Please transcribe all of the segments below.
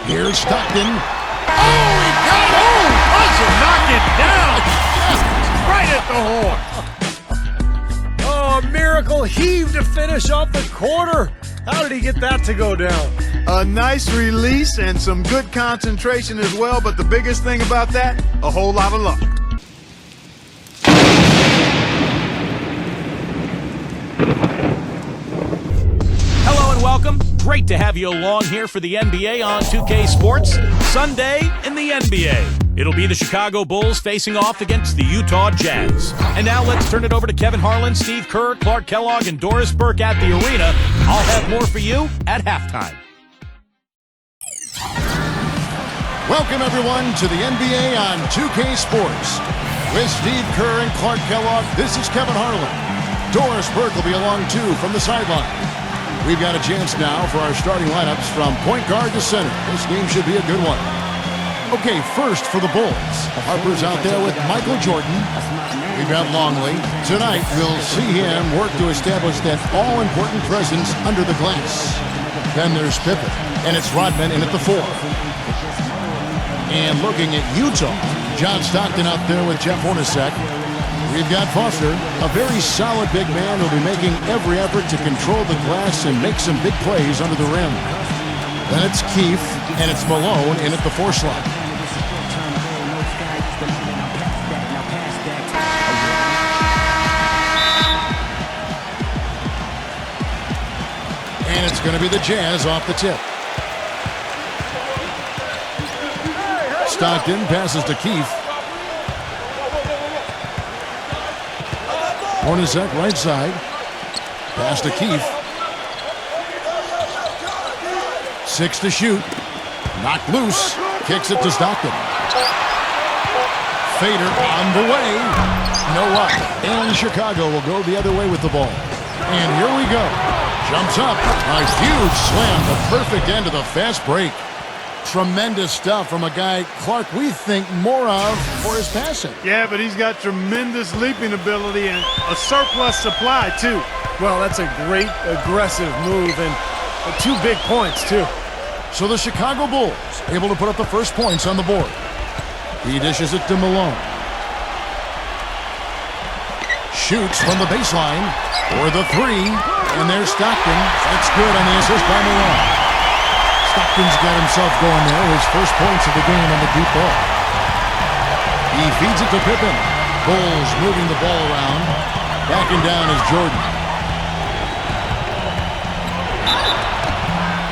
Here's Stockton. Oh, he got home! Russell knocked it down! Right at the horn! Oh, a miracle heave to finish off the quarter. How did he get that to go down? A nice release and some good concentration as well, but the biggest thing about that, a whole lot of luck. Hello and welcome. Great to have you along here for the NBA on 2K Sports. Sunday in the NBA. It'll be the Chicago Bulls facing off against the Utah Jazz. And now let's turn it over to Kevin Harlan, Steve Kerr, Clark Kellogg, and Doris Burke at the arena. I'll have more for you at halftime. Welcome, everyone, to the NBA on 2K Sports. With Steve Kerr and Clark Kellogg, this is Kevin Harlan. Doris Burke will be along, too, from the sideline. We've got a chance now for our starting lineups from point guard to center. This game should be a good one. Okay, first for the Bulls. Harper's out there with Michael Jordan. We've got Longley. Tonight, we'll see him work to establish that all-important presence under the glass. Then there's Pippen, and it's Rodman in at the 4. And looking at Utah, John Stockton out there with Jeff Hornacek. We've got Foster, a very solid big man who'll be making every effort to control the glass and make some big plays under the rim. Then it's Keefe, and it's Malone in at the 4 slot. And it's going to be the Jazz off the tip. Stockton passes to Keefe. Hornacek right side. Pass to Keefe. 6 to shoot. Knocked loose. Kicks it to Stockton. Fader on the way. No up. And Chicago will go the other way with the ball. And here we go. Jumps up. A huge slam. The perfect end of the fast break. Tremendous stuff from a guy, Clark, we think more of for his passing. Yeah, but he's got tremendous leaping ability and a surplus supply, too. Well, that's a great aggressive move and 2 big points, too. So the Chicago Bulls able to put up the first points on the board. He dishes it to Malone. Shoots from the baseline for the 3. And there's Stockton. That's good on the assist by Malone. Stockton's got himself going there. His first points of the game on the deep ball. He feeds it to Pippen. Bulls moving the ball around. Backing down is Jordan.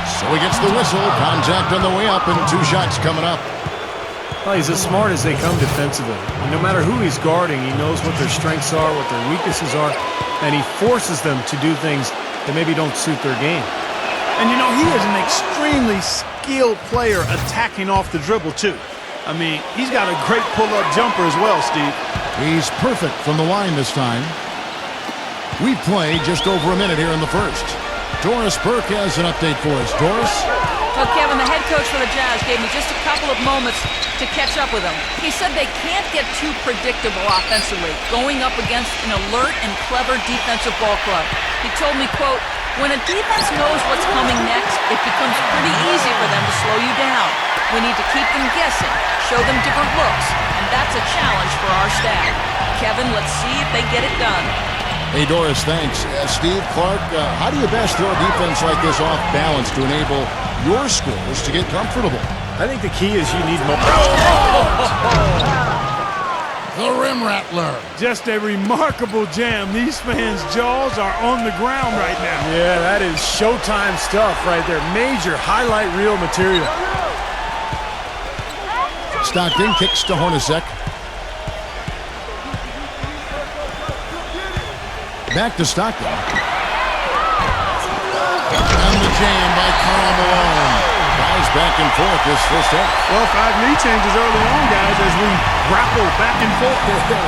So he gets the whistle. Contact on the way up and 2 shots coming up. Well, he's as smart as they come defensively. And no matter who he's guarding, he knows what their strengths are, what their weaknesses are, and he forces them to do things that maybe don't suit their game. And, you know, he is an extremely skilled player attacking off the dribble, too. I mean, he's got a great pull-up jumper as well, Steve. He's perfect from the line this time. We play just over a minute here in the first. Doris Burke has an update for us. Doris? Well, Kevin, the head coach for the Jazz gave me just a couple of moments to catch up with them. He said they can't get too predictable offensively, going up against an alert and clever defensive ball club. He told me, quote, "When a defense knows what's coming next, it becomes pretty easy for them to slow you down. We need to keep them guessing, show them different looks, and that's a challenge for our staff. Kevin, let's see if they get it done." Hey, Doris, thanks. Steve, Clark, how do you best throw a defense like this off balance to enable your scores to get comfortable? I think the key is you need more. The rim rattler. Just a remarkable jam. These fans' jaws are on the ground right now. Yeah, that is Showtime stuff right there. Major highlight reel material. Stockton kicks to Hornacek. Back to Stockton. And the jam by Karl Malone. Guys back and forth this first half. Well, 5 knee changes early on, guys, as we grapple back and forth.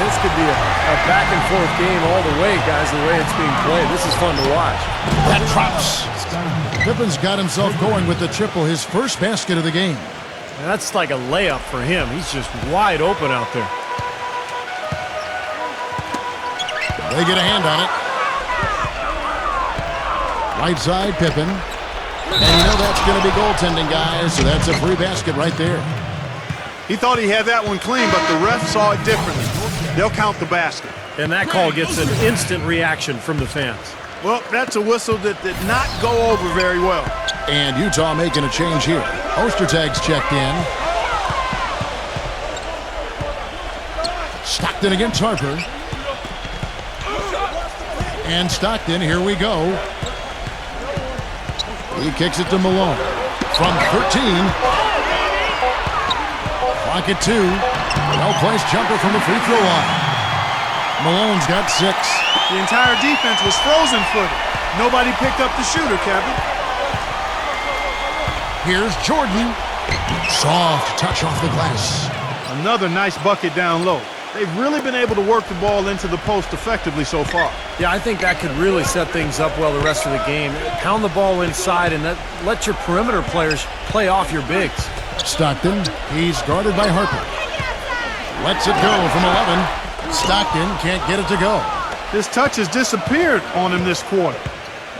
This could be a back and forth game all the way, guys, the way it's being played. This is fun to watch. That drops. Pippen's got himself going with the triple, his first basket of the game. And that's like a layup for him. He's just wide open out there. They get a hand on it. Right side, Pippen. And you know that's going to be goaltending, guys, so that's a free basket right there. He thought he had that one clean, but the ref saw it differently. They'll count the basket. And that call gets an instant reaction from the fans. Well, that's a whistle that did not go over very well. And Utah making a change here. Ostertag's checked in. Stockton against Harper. And Stockton, here we go. He kicks it to Malone. From 13. Clock at 2. No-place jumper from the free throw line. Malone's got 6. The entire defense was frozen-footed. Nobody picked up the shooter, Kevin. Here's Jordan. Soft touch off the glass. Another nice bucket down low. They've really been able to work the ball into the post effectively so far. Yeah, I think that could really set things up well the rest of the game. Pound the ball inside and let your perimeter players play off your bigs. Stockton, he's guarded by Harper. Lets it go from 11. Stockton can't get it to go. This touch has disappeared on him this quarter.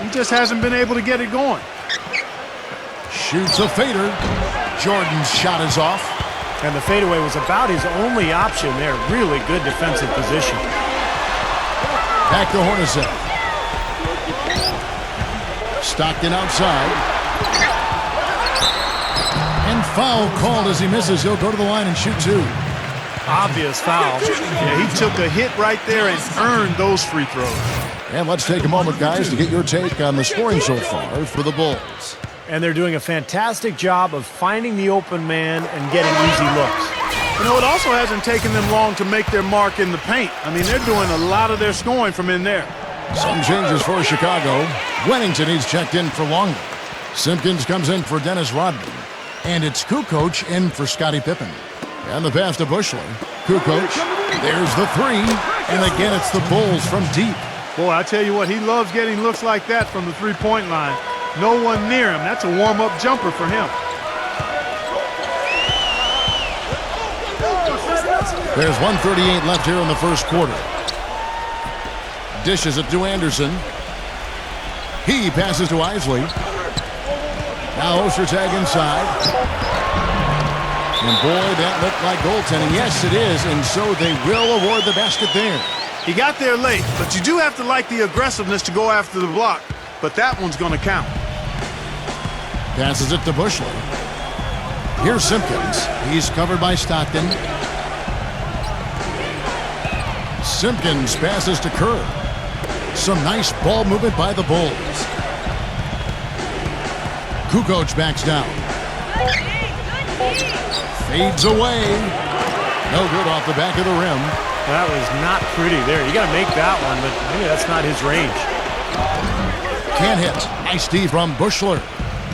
He just hasn't been able to get it going. Shoots a fader. Jordan's shot is off. And the fadeaway was about his only option there. Really good defensive position. Back to Hornacek. Stockton outside. And foul called as he misses. He'll go to the line and shoot 2. Obvious foul. Yeah, he took a hit right there and earned those free throws. And let's take a moment, guys, to get your take on the scoring so far for the Bulls. And they're doing a fantastic job of finding the open man and getting easy looks. You know, it also hasn't taken them long to make their mark in the paint. I mean, they're doing a lot of their scoring from in there. Some changes for Chicago. Wennington, he's checked in for longer. Simpkins comes in for Dennis Rodman. And it's Kukoc in for Scottie Pippen. And the pass to Bushler. Kukoc, there's the 3. And again, it's the Bulls from deep. Boy, I tell you what, he loves getting looks like that from the three-point line. No one near him. That's a warm-up jumper for him. There's 1:38 left here in the first quarter. Dishes it to Anderson. He passes to Isley. Now Ostertag inside. And boy, that looked like goaltending. Yes, it is. And so they will award the basket there. He got there late, but you do have to like the aggressiveness to go after the block. But that one's going to count. Passes it to Bushler. Here's Simpkins. He's covered by Stockton. Simpkins passes to Kerr. Some nice ball movement by the Bulls. Kukoc backs down. Fades away. No good off the back of the rim. That was not pretty there. You got to make that one, but maybe that's not his range. Can't hit. Nice D from Bushler.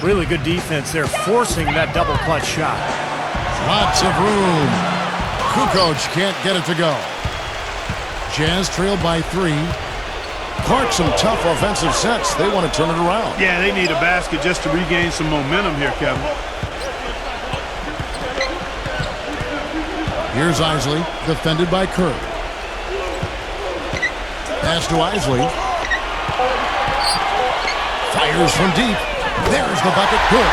Really good defense there, forcing that double clutch shot. Lots of room. Kukoc can't get it to go. Jazz trailed by 3. Clark, some tough offensive sets. They want to turn it around. Yeah, they need a basket just to regain some momentum here, Kevin. Here's Isley, defended by Kerr. Pass to Isley. Fires from deep. There's the bucket. Good.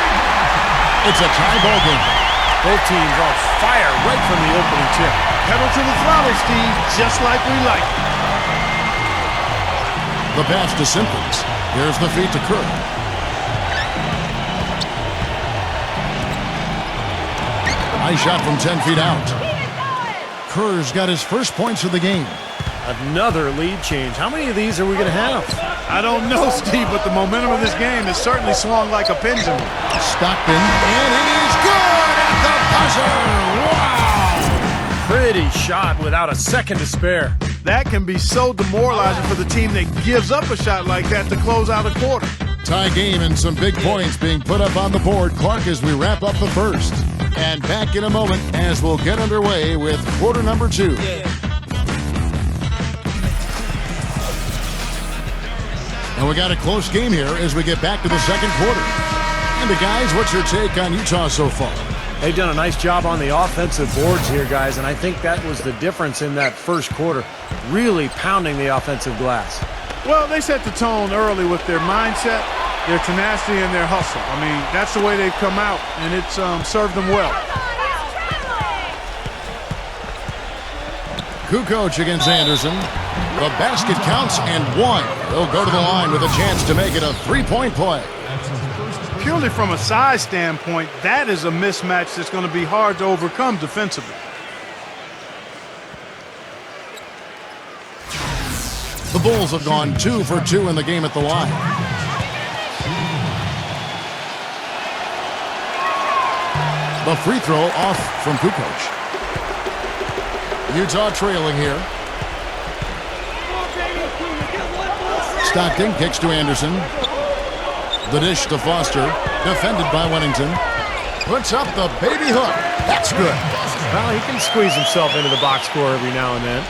It's a tie ball game. Both teams on fire right from the opening tip. Pedal to the throttle, Steve, just like we like it. The pass to Simpkins. Here's the feed to Kerr. Nice shot from 10 feet out. Kerr's got his first points of the game. Another lead change. How many of these are we going to have? I don't know, Steve, but the momentum of this game has certainly swung like a pendulum. Stockton, and it is good at the buzzer. Wow! Pretty shot without a second to spare. That can be so demoralizing for the team that gives up a shot like that to close out a quarter. Tie game and some big points being put up on the board. Clark, as we wrap up the first. And back in a moment as we'll get underway with quarter number 2. And we got a close game here as we get back to the second quarter. And guys, what's your take on Utah so far? They've done a nice job on the offensive boards here, guys, and I think that was the difference in that first quarter, really pounding the offensive glass. Well, they set the tone early with their mindset. their tenacity and their hustle. I mean, that's the way they've come out, and it's served them well. Kukoc against Anderson. The basket counts and one. He'll go to the line with a chance to make it a three-point play. Purely from a size standpoint, that is a mismatch that's going to be hard to overcome defensively. The Bulls have gone 2 for 2 in the game at the line. The free throw off from Kukoc. Utah trailing here. Stockton kicks to Anderson. The dish to Foster. Defended by Wennington. Puts up the baby hook. That's good. Well, he can squeeze himself into the box score every now and then.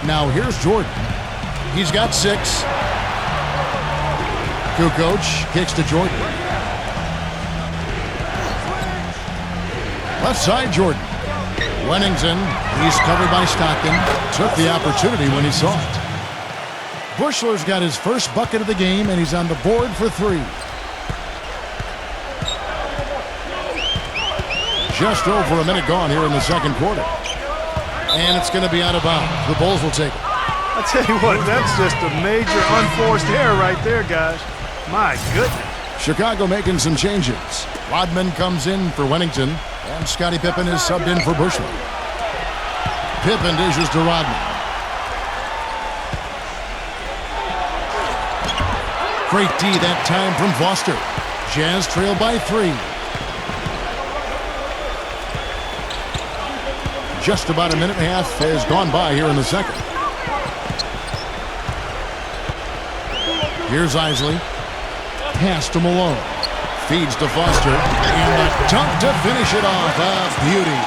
Now here's Jordan. He's got 6. Kukoc kicks to Jordan. Left side, Jordan. Wennington, he's covered by Stockton. Took the opportunity when he saw it. Bushler's got his first bucket of the game, and he's on the board for 3. Just over a minute gone here in the second quarter. And it's going to be out of bounds. The Bulls will take it. I tell you what, that's just a major unforced error right there, guys. My goodness. Chicago making some changes. Rodman comes in for Wennington, and Scottie Pippen is subbed in for Bushler. Pippen dishes to Rodman. Great D that time from Foster. Jazz trail by 3. Just about a minute and a half has gone by here in the second. Here's Isley. Pass to Malone. Feeds to Foster. And the dunk to finish it off. A beauty.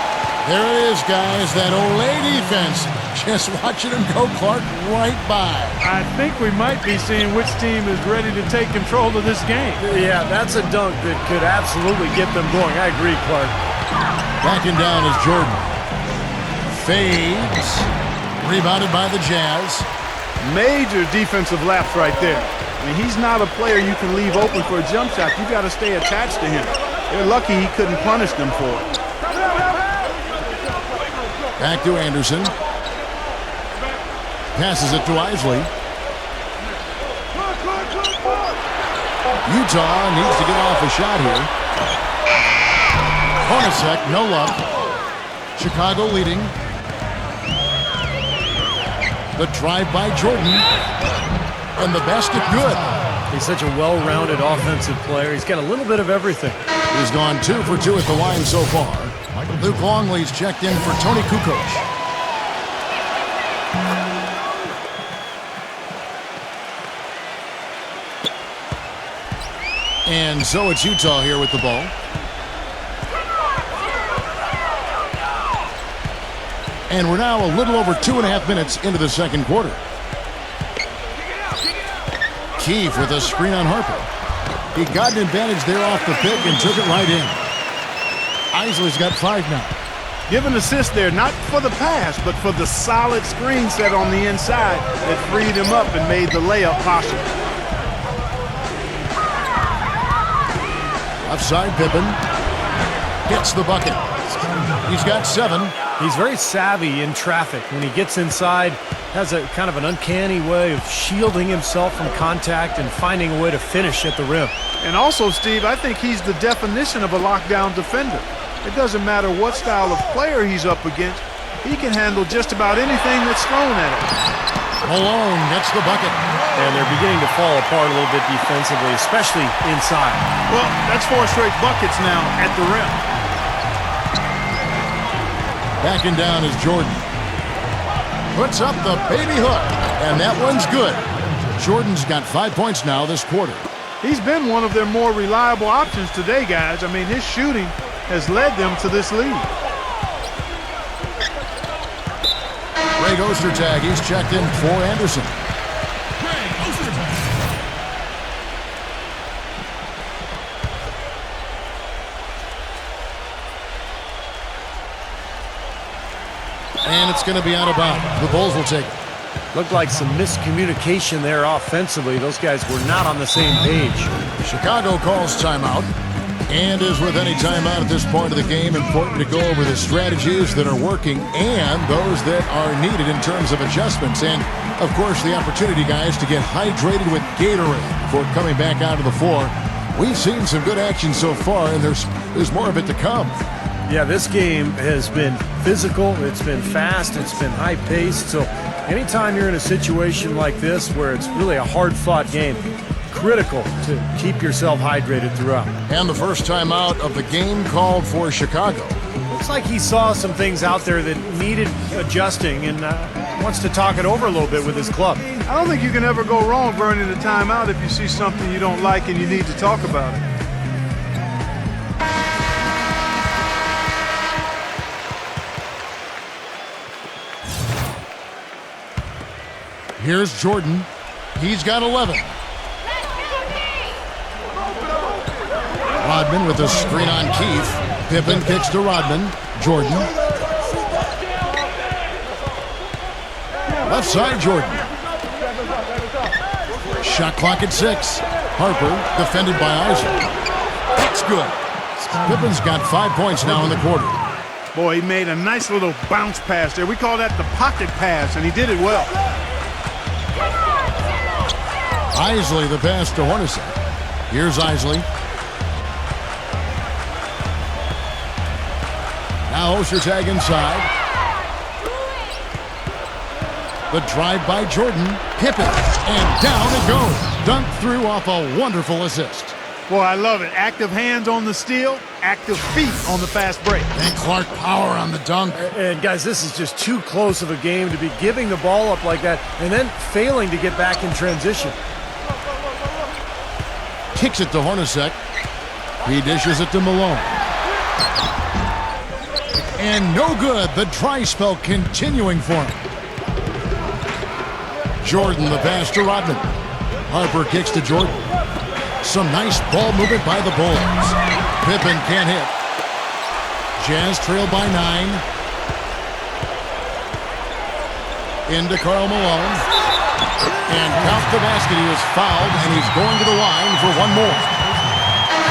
There it is, guys. That Olay defense. Just watching him go, Clark, right by. I think we might be seeing which team is ready to take control of this game. Yeah, that's a dunk that could absolutely get them going. I agree, Clark. Backing down is Jordan. Fades. Rebounded by the Jazz. Major defensive lapse right there. I mean, he's not a player you can leave open for a jump shot. You got to stay attached to him. They're lucky he couldn't punish them for it. Back to Anderson. Passes it to Isley. Utah needs to get off a shot here. Hornacek, no luck. Chicago leading. The drive by Jordan. And the basket good. He's such a well-rounded offensive player. He's got a little bit of everything. He's gone 2 for 2 at the line so far. Luke Longley's checked in for Tony Kukoc. And so it's Utah here with the ball. And we're now a little over 2.5 minutes into the second quarter. Keefe with a screen on Harper. He got an advantage there off the pick and took it right in. Isley's got 5 now. Give an assist there, not for the pass, but for the solid screen set on the inside that freed him up and made the layup possible. Offside, Pippen gets the bucket. He's got 7. He's very savvy in traffic. When he gets inside, has a kind of an uncanny way of shielding himself from contact and finding a way to finish at the rim. And also, Steve, I think he's the definition of a lockdown defender. It doesn't matter what style of player he's up against. He can handle just about anything that's thrown at him. Malone gets the bucket. And they're beginning to fall apart a little bit defensively, especially inside. Well, that's 4 straight buckets now at the rim. Backing down is Jordan. Puts up the baby hook, and that one's good. Jordan's got 5 points now this quarter. He's been one of their more reliable options today, guys. I mean, his shooting has led them to this lead. Greg Ostertag, he's checked in for Anderson. And it's going to be out of bounds. The Bulls will take it. Looked like some miscommunication there offensively. Those guys were not on the same page. Chicago calls timeout. And as with any timeout at this point of the game, important to go over the strategies that are working and those that are needed in terms of adjustments. And, of course, the opportunity, guys, to get hydrated with Gatorade before coming back out of the floor. We've seen some good action so far, and there's more of it to come. Yeah, this game has been physical. It's been fast. It's been high-paced. So anytime you're in a situation like this where it's really a hard-fought game, critical to keep yourself hydrated throughout. And the first timeout of the game called for Chicago. Looks like he saw some things out there that needed adjusting and wants to talk it over a little bit with his club. I don't think you can ever go wrong burning a timeout if you see something you don't like and you need to talk about it. Here's Jordan. He's got 11. Rodman with a screen on Keith. Pippen kicks to Rodman. Jordan. Left side, Jordan. Shot clock at 6. Harper defended by Isaac. That's good. Pippen's got 5 points now in the quarter. Boy, he made a nice little bounce pass there. We call that the pocket pass, and he did it well. Isley the pass to Hornacek. Here's Isley. Now Ostertag inside. The drive by Jordan. Pippen. And down it goes. Dunked through off a wonderful assist. Boy, I love it. Active hands on the steal, active feet on the fast break. And Clark power on the dunk. And guys, this is just too close of a game to be giving the ball up like that and then failing to get back in transition. Kicks it to Hornacek. He dishes it to Malone. And no good. The dry spell continuing for him. Jordan the pass to Rodman. Harper kicks to Jordan. Some nice ball movement by the Bulls. Pippen can't hit. Jazz trail by 9. Into Karl Malone. And count the basket. He was fouled, and he's going to the line for one more.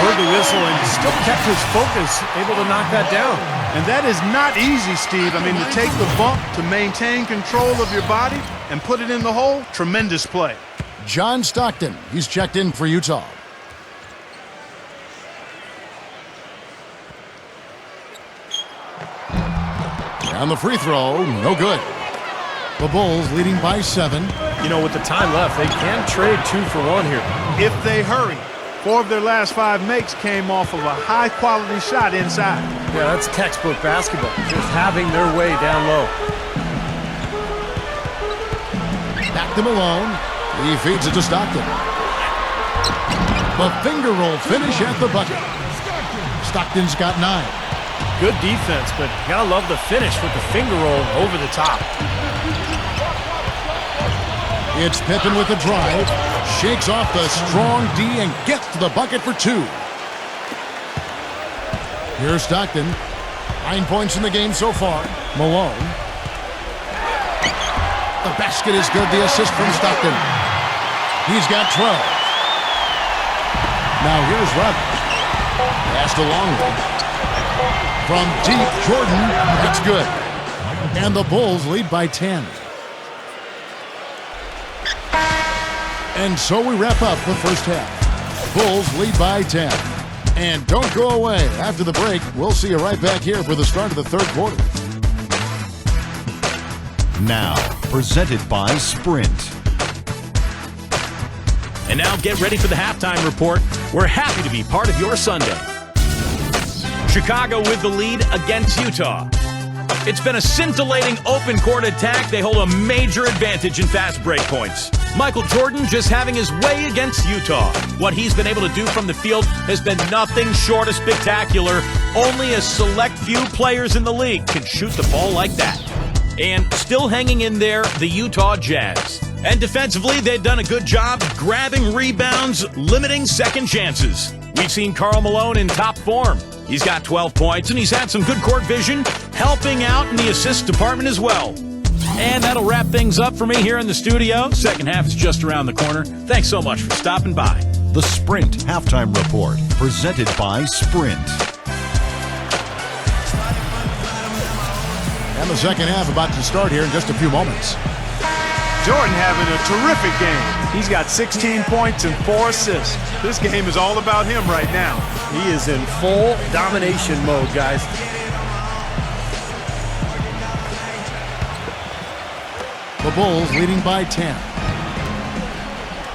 Heard the whistle and still kept his focus, able to knock that down. And that is not easy, Steve. I mean, to take the bump, to maintain control of your body, and put it in the hole, tremendous play. John Stockton, he's checked in for Utah. And the free throw, no good. The Bulls leading by 7. You know, with the time left, they can trade 2 for 1 here. If they hurry. 4 of their last 5 makes came off of a high-quality shot inside. Yeah, that's textbook basketball. Just having their way down low. Back to Malone. He feeds it to Stockton. The finger roll finish at the bucket. Stockton's got 9. Good defense, but you gotta love the finish with the finger roll over the top. It's Pippen with the drive. Shakes off the strong D and gets to the bucket for 2. Here's Stockton. 9 points in the game so far. Malone. The basket is good. The assist from Stockton. He's got 12. Now here's Rodman. Passed a long one. From deep, Jordan. That's good. And the Bulls lead by 10. And so we wrap up the first half. Bulls lead by 10. And don't go away. After the break, we'll see you right back here for the start of the third quarter. Now, presented by Sprint. And now get ready for the halftime report. We're happy to be part of your Sunday. Chicago with the lead against Utah. It's been a scintillating open court attack. They hold a major advantage in fast break points. Michael Jordan just having his way against Utah. What he's been able to do from the field has been nothing short of spectacular. Only a select few players in the league can shoot the ball like that. And still hanging in there, the Utah Jazz. And defensively, they've done a good job grabbing rebounds, limiting second chances. We've seen Karl Malone in top form. He's got 12 points, and he's had some good court vision, helping out in the assist department as well. And that'll wrap things up for me here in the studio. Second half is just around the corner. Thanks so much for stopping by. The Sprint Halftime Report, presented by Sprint. And the second half about to start here in just a few moments. Jordan having a terrific game. He's got 16 points and 4 assists. This game is all about him right now. He is in full domination mode, guys. The Bulls leading by 10.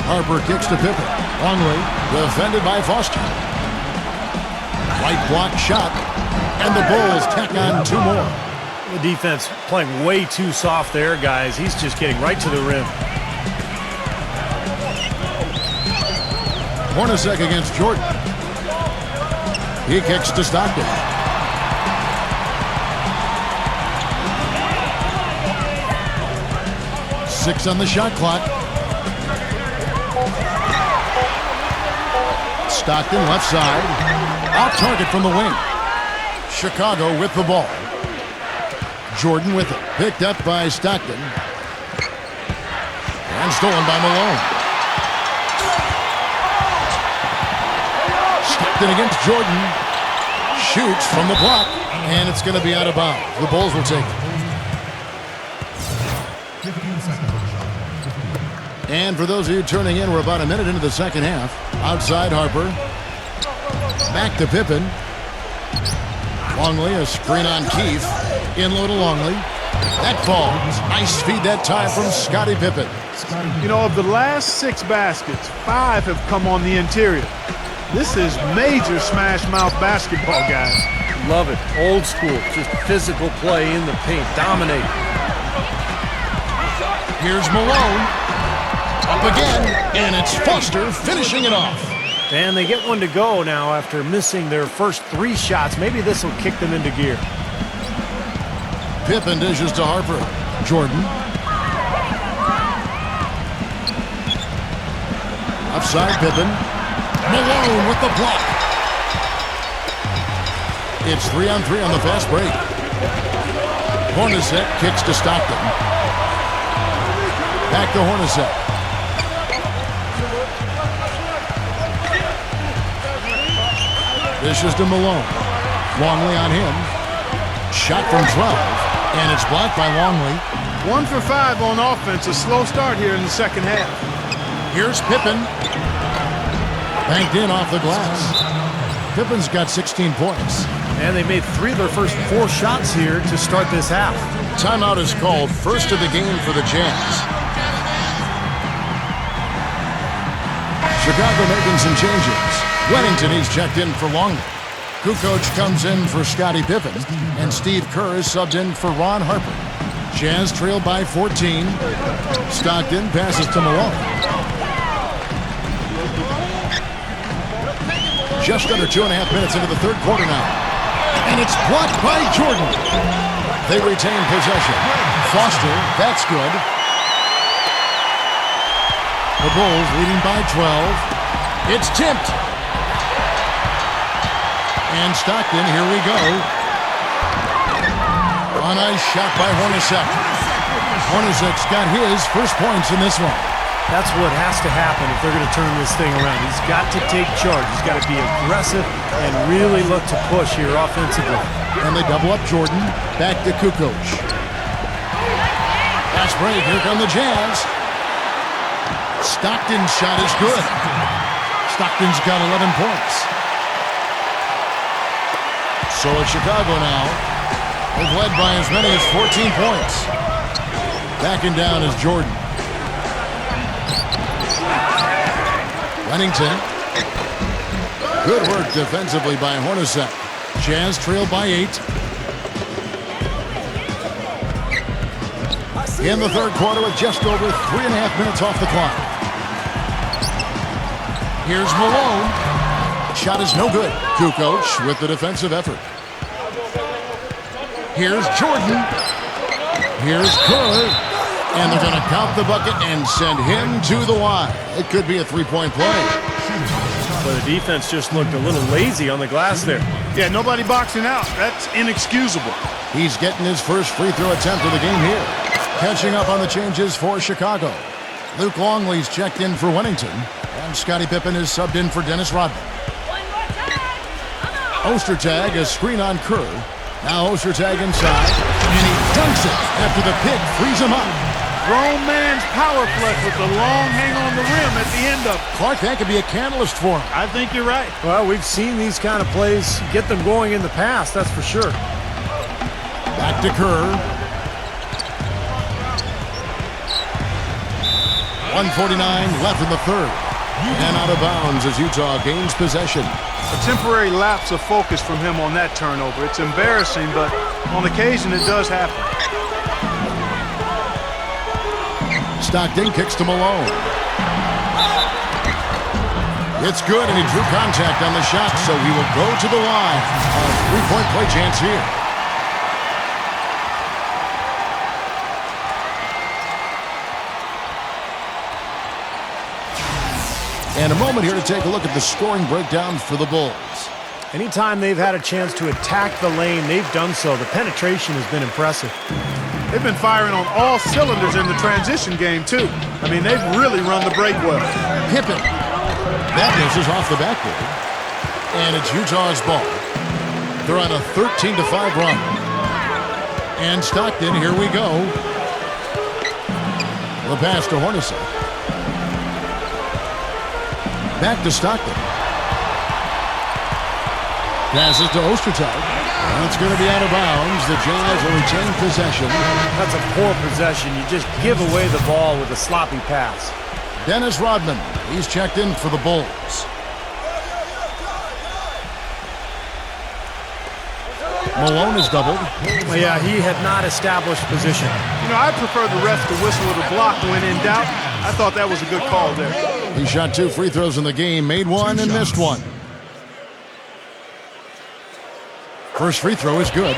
Harper kicks to Pippen. Longley defended by Foster. White block shot. And the Bulls tack on 2 more. The defense playing way too soft there, guys. He's just getting right to the rim. Hornacek against Jordan. He kicks to Stockton. Six on the shot clock. Stockton left side. Off target from the wing. Chicago with the ball. Jordan with it. Picked up by Stockton. And stolen by Malone. Stockton against Jordan. Shoots from the block. And it's going to be out of bounds. The Bulls will take it. And for those of you turning in, we're about a minute into the second half. Outside Harper. Back to Pippen. Longley, a screen on Keefe. In low to Longley. That falls. Nice feed that time from Scottie Pippen. You know, of the last 6 baskets, 5 have come on the interior. This is major smash mouth basketball, guys. Love it. Old school. Just physical play in the paint. Dominate. Here's Malone. Up again. And it's Foster finishing it off. And they get one to go now after missing their first 3 shots. Maybe this will kick them into gear. Pippen dishes to Harper. Jordan. Offside Pippen. Malone with the block. It's 3-on-3 on the fast break. Hornacek kicks to Stockton. Back to Hornacek. Dishes to Malone. Longley on him. Shot from 12. And it's blocked by Longley. 1 for 5 on offense. A slow start here in the second half. Here's Pippen. Banked in off the glass. Pippen's got 16 points. And they made 3 of their first 4 shots here to start this half. Timeout is called. First of the game for the Jazz. Chicago making some changes. Weddington, he's checked in for Longley. Kukoc comes in for Scottie Pippen, and Steve Kerr is subbed in for Ron Harper. Jazz trailed by 14. Stockton passes to Malone. Just under 2.5 minutes into the third quarter now. And it's blocked by Jordan. They retain possession. Foster, that's good. The Bulls leading by 12. It's tipped. And Stockton, here we go. A nice shot by Hornacek. Hornacek's got his first points in this one. That's what has to happen if they're going to turn this thing around. He's got to take charge. He's got to be aggressive and really look to push here offensively. And they double up Jordan. Back to Kukoc. Fast break. Here come the Jazz. Stockton's shot is good. Stockton's got 11 points. So it's Chicago now. They've led by as many as 14 points. Backing down is Jordan. Weddington. Good work defensively by Hornacek. Jazz trailed by 8. In the third quarter with just over 3.5 minutes off the clock. Here's Malone. Shot is no good. Kukoc with the defensive effort. Here's Jordan. Here's Kerr. And they're going to count the bucket and send him to the line. It could be a 3-point play. But the defense just looked a little lazy on the glass there. Yeah, nobody boxing out. That's inexcusable. He's getting his first free throw attempt of the game here. Catching up on the changes for Chicago. Luke Longley's checked in for Wennington, and Scottie Pippen is subbed in for Dennis Rodman. Ostertag, a screen on Kerr. Now Ostertag inside, and he dunks it after the pick frees him up. Grown man's power flush with the long hang on the rim at the end of it. Clark, that could be a catalyst for him. I think you're right. Well, we've seen these kind of plays get them going in the past, that's for sure. Back to Kerr. 1:49 left in the third. And out of bounds as Utah gains possession. A temporary lapse of focus from him on that turnover. It's embarrassing, but on occasion it does happen. Stockton kicks to Malone. It's good, and he drew contact on the shot, so he will go to the line. A three-point play chance here. And a moment here to take a look at the scoring breakdown for the Bulls. Anytime they've had a chance to attack the lane, they've done so. The penetration has been impressive. They've been firing on all cylinders in the transition game, too. I mean, they've really run the break well. Pippen. That misses off the backboard. And it's Utah's ball. They're on a 13-5 run. And Stockton, here we go. The pass to Hornacek. Back to Stockton. Passes to Ostertag. That's going to be out of bounds. The Jazz will retain possession. That's a poor possession. You just give away the ball with a sloppy pass. Dennis Rodman. He's checked in for the Bulls. Malone is doubled. Well, yeah, he had not established position. You know, I prefer the ref to whistle at a block when in doubt. I thought that was a good call there. He shot 2 free throws in the game, made one and missed one. First free throw is good.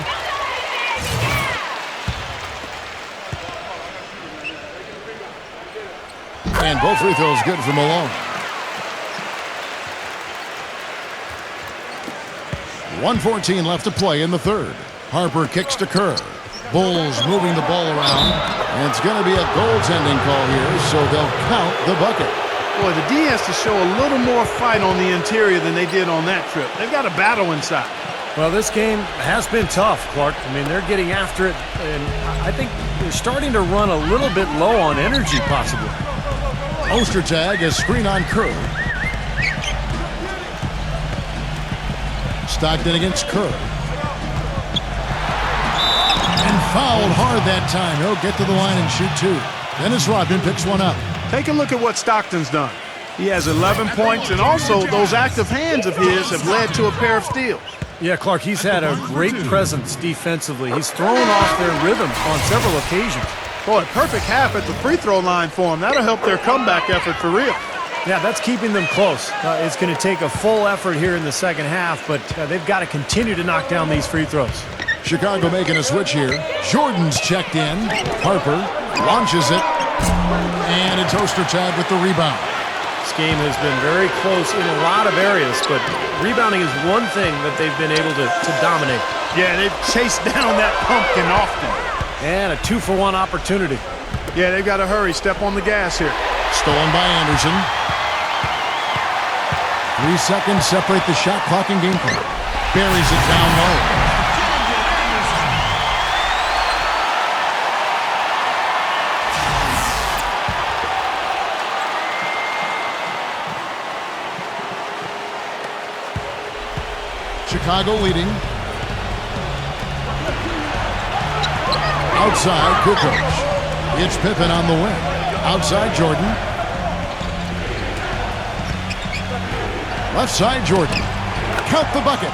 And both free throws good for Malone. 1:14 left to play in the third. Harper kicks to Kerr. Bulls moving the ball around. And it's going to be a goaltending call here, so they'll count the bucket. Boy, the D has to show a little more fight on the interior than they did on that trip. They've got a battle inside. Well, this game has been tough, Clark. I mean, they're getting after it, and I think they're starting to run a little bit low on energy, possibly. Ostertag, a screen on Kerr. Stockton against Kerr. And fouled hard that time. He'll get to the line and shoot 2. Dennis Rodman picks one up. Take a look at what Stockton's done. He has 11 points, and also those active hands of his have led to a pair of steals. Yeah, Clark, he's had a great presence defensively. He's thrown off their rhythm on several occasions. Boy, perfect half at the free throw line for him. That'll help their comeback effort for real. Yeah, that's keeping them close. It's going to take a full effort here in the second half, but they've got to continue to knock down these free throws. Chicago making a switch here. Jordan's checked in. Harper launches it. And it's Ostertag with the rebound. This game has been very close in a lot of areas, but rebounding is one thing that they've been able to dominate. Yeah, they've chased down that pumpkin often. And a 2-for-1 opportunity. Yeah, they've got to hurry. Step on the gas here. Stolen by Anderson. 3 seconds separate the shot clock and game clock. Buries it down low. Chicago leading. Outside, Kukoc. It's Pippen on the wing. Outside, Jordan. Left side, Jordan. Count the bucket.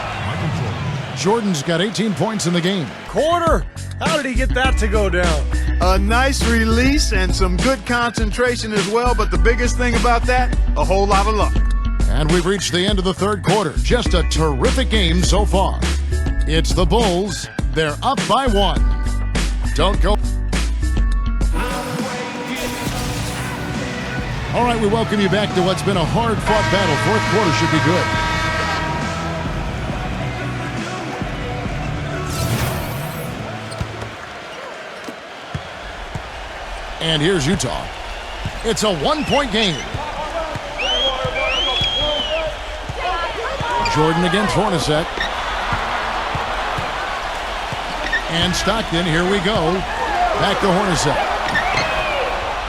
Jordan's got 18 points in the game. Quarter. How did he get that to go down? A nice release and some good concentration as well, but the biggest thing about that, a whole lot of luck. And we've reached the end of the third quarter. Just a terrific game so far. It's the Bulls. They're up by 1. Don't go. All right, we welcome you back to what's been a hard-fought battle. Fourth quarter should be good. And here's Utah. It's a one-point game. Jordan against Hornacek. And Stockton, here we go. Back to Hornacek.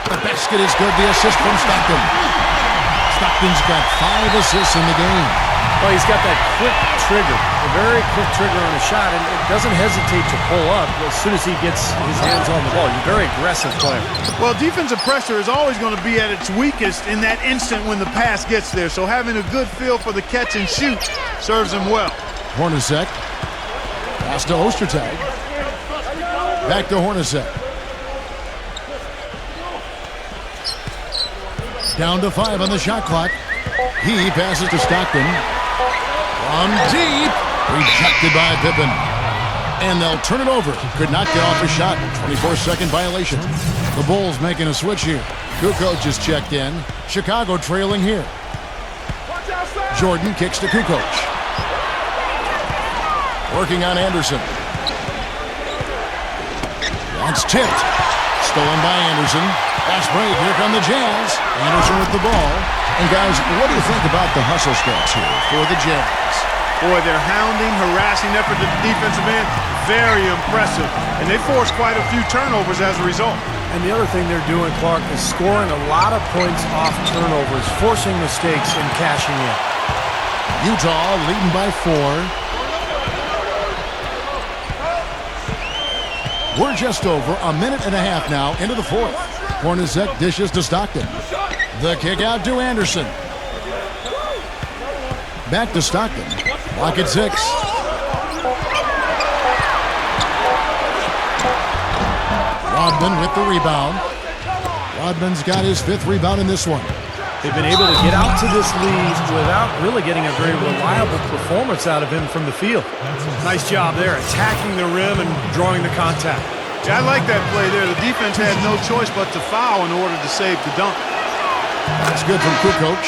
The basket is good. The assist from Stockton. Stockton's got 5 assists in the game. Well, he's got that quick trigger, a very quick trigger on a shot, and it doesn't hesitate to pull up as soon as he gets his hands on the ball. He's a very aggressive player. Well, defensive pressure is always going to be at its weakest in that instant when the pass gets there. So having a good feel for the catch and shoot serves him well. Hornacek. Pass to Ostertag. Back to Hornacek. Down to 5 on the shot clock. He passes to Stockton. From deep. Rejected by Pippen. And they'll turn it over. Could not get off a shot. 24-second violation. The Bulls making a switch here. Kukoc is checked in. Chicago trailing here. Jordan kicks to Kukoc. Working on Anderson. That's tipped. Stolen by Anderson. Fast break. Here come the Jazz. Anderson with the ball. And guys, what do you think about the hustle stretch here for the Jazz? Boy, their hounding, harassing effort to the defensive end, very impressive. And they forced quite a few turnovers as a result. And the other thing they're doing, Clark, is scoring a lot of points off turnovers, forcing mistakes and cashing in. Utah leading by 4. We're just over a minute and a half now into the 4th. Hornacek dishes to Stockton. The kick out to Anderson. Back to Stockton. Clock at 6. Rodman with the rebound. Rodman's got his 5th rebound in this one. They've been able to get out to this lead without really getting a very reliable performance out of him from the field. Nice job there, attacking the rim and drawing the contact. Yeah, I like that play there. The defense had no choice but to foul in order to save the dunk. That's good from Kukoc.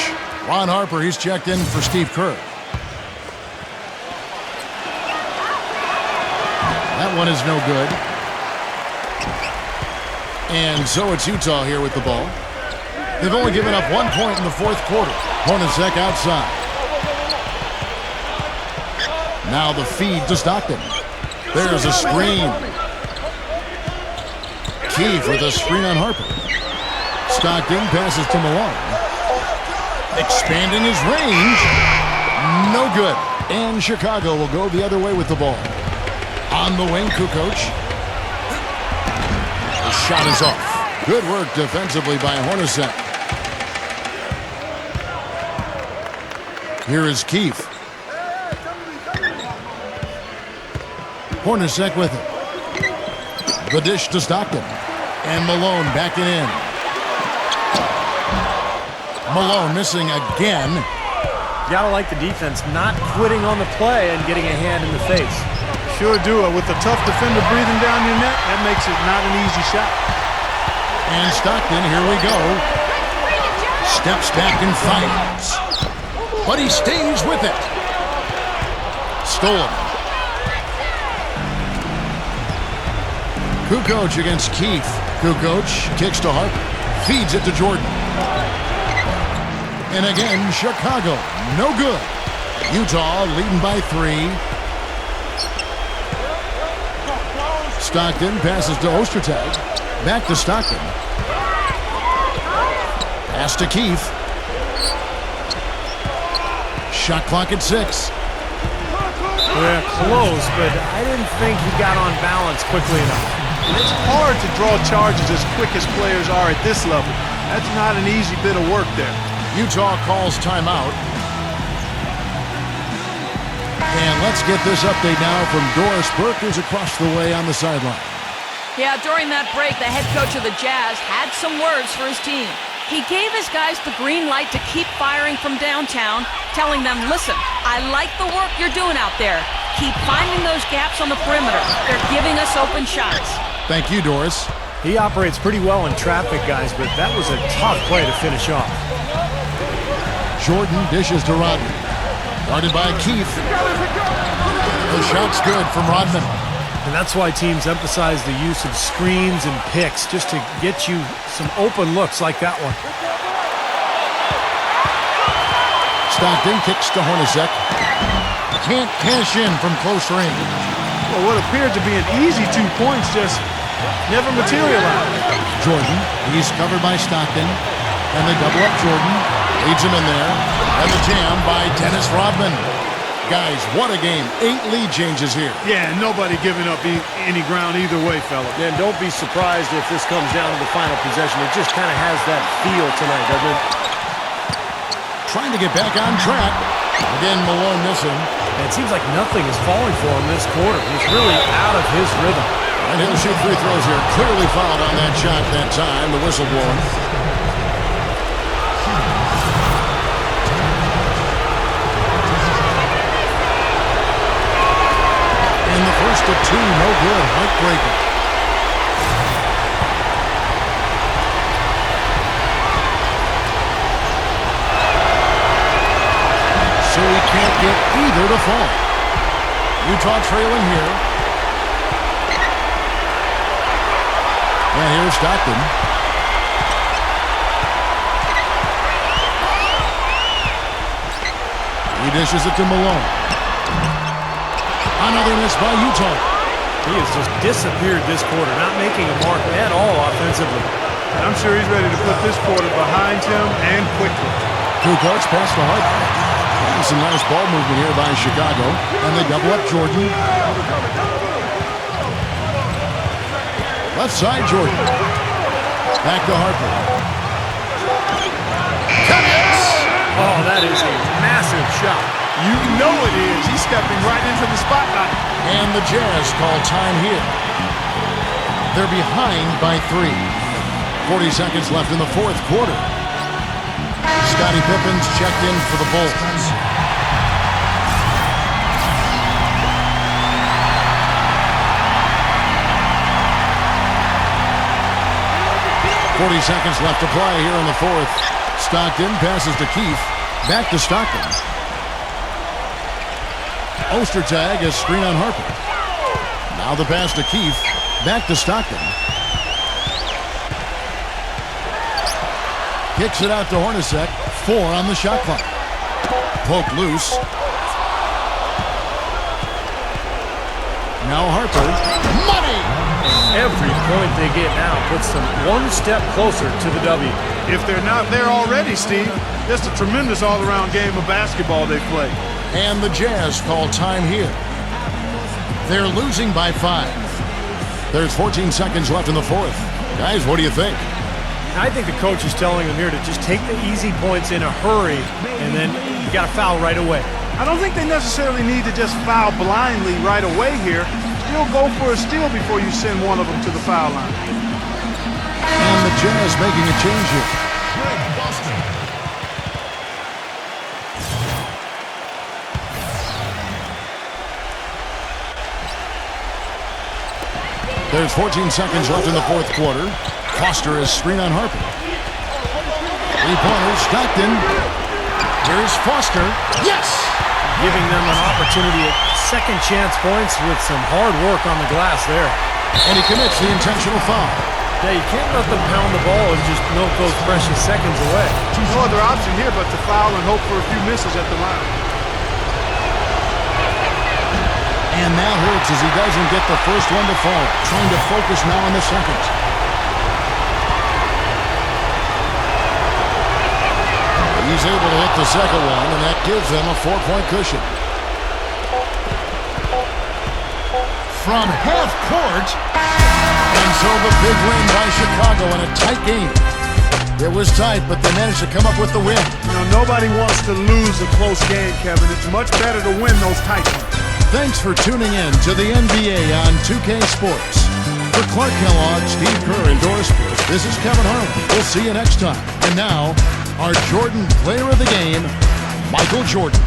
Ron Harper, he's checked in for Steve Kerr. That one is no good. And so it's Utah here with the ball. They've only given up 1 point in the 4th quarter. Hornacek outside. Now the feed to Stockton. There's a screen. Keefe with a screen on Harper. Stockton passes to Malone. Expanding his range. No good. And Chicago will go the other way with the ball. On the wing, Kukoc. The shot is off. Good work defensively by Hornacek. Here is Keefe. Hornacek with it. The dish to Stockton. And Malone backing in. Malone missing again. You gotta like the defense not quitting on the play and getting a hand in the face. Sure do it. With a tough defender breathing down your neck, that makes it not an easy shot. And Stockton, here we go. Steps back and fires. But he stays with it. Stolen. Kukoc against Keefe. Kukoc kicks to Harper. Feeds it to Jordan. And again, Chicago. No good. Utah leading by 3. Stockton passes to Ostertag. Back to Stockton. Pass to Keefe. Shot clock at 6. Yeah, close, but I didn't think he got on balance quickly enough. And it's hard to draw charges as quick as players are at this level. That's not an easy bit of work there. Utah calls timeout. And let's get this update now from Doris Burke, who's across the way on the sideline. Yeah, during that break, the head coach of the Jazz had some words for his team. He gave his guys the green light to keep firing from downtown, telling them, listen, I like the work you're doing out there. Keep finding those gaps on the perimeter. They're giving us open shots. Thank you, Doris. He operates pretty well in traffic, guys, but that was a tough play to finish off. Jordan dishes to Rodman. Guarded by Keefe. The shot's good from Rodman. And that's why teams emphasize the use of screens and picks just to get you some open looks like that one. Stockton kicks to Hornacek. Can't cash in from close range. Well, what appeared to be an easy 2 points just never materialized. Jordan, he's covered by Stockton. And they double up Jordan. Leads him in there. And the jam by Dennis Rodman. Guys, what a game. 8 lead changes here. Yeah, nobody giving up any ground either way, fella. And don't be surprised if this comes down to the final possession. It just kind of has that feel tonight, doesn't it? Trying to get back on track. Again, Malone missing. And it seems like nothing is falling for him this quarter. He's really out of his rhythm. And he'll shoot free throws here. Clearly fouled on that shot that time. The whistle blowing. And the first of 2, no good. Heartbreaker. So he can't get either to fall. Utah trailing here. And here's Stockton. He dishes it to Malone. Another miss by Utah. He has just disappeared this quarter, not making a mark at all offensively. And I'm sure he's ready to put this quarter behind him and quickly. Kukoc pass to Harper. Some nice ball movement here by Chicago. And they double up Jordan. Left side, Jordan. Back to Harper. Connects! Oh, that is a massive shot. You know it is. He's stepping right into the spotlight. And the Jazz call time here. They're behind by 3. 40 seconds left in the 4th quarter. Scottie Pippen's checked in for the Bulls. .40 seconds left to play here in the 4th. Stockton passes to Keith. Back to Stockton. Ostertag is screen on Harper. Now the pass to Keith. Back to Stockton. Kicks it out to Hornacek. 4 on the shot clock. Poke loose. Now Harper. Money! Every point they get now puts them one step closer to the W. If they're not there already, Steve, just a tremendous all-around game of basketball they play. And the Jazz call time here. They're losing by 5. There's 14 seconds left in the 4th. Guys, what do you think? I think the coach is telling them here to just take the easy points in a hurry, and then you got to foul right away. I don't think they necessarily need to just foul blindly right away here. Still go for a steal before you send one of them to the foul line. And the Jazz making a change here. There's 14 seconds left in the 4th quarter. Foster is screen on Harper. 3-pointers, Stockton. Here's Foster. Yes! Giving them an opportunity at second chance points with some hard work on the glass there. And he commits the intentional foul. Yeah, you can't let them pound the ball and just milk those precious seconds away. No other option here but to foul and hope for a few misses at the line. And that hurts as he doesn't get the first one to fall. Trying to focus now on the second. He's able to hit the second one, and that gives them a 4-point cushion. From half court. And so the big win by Chicago in a tight game. It was tight, but they managed to come up with the win. You know, nobody wants to lose a close game, Kevin. It's much better to win those tight ones. Thanks for tuning in to the NBA on 2K Sports. For Clark Kellogg, Steve Kerr, and Doris Burke, this is Kevin Harlan. We'll see you next time. And now, our Jordan Player of the Game, Michael Jordan.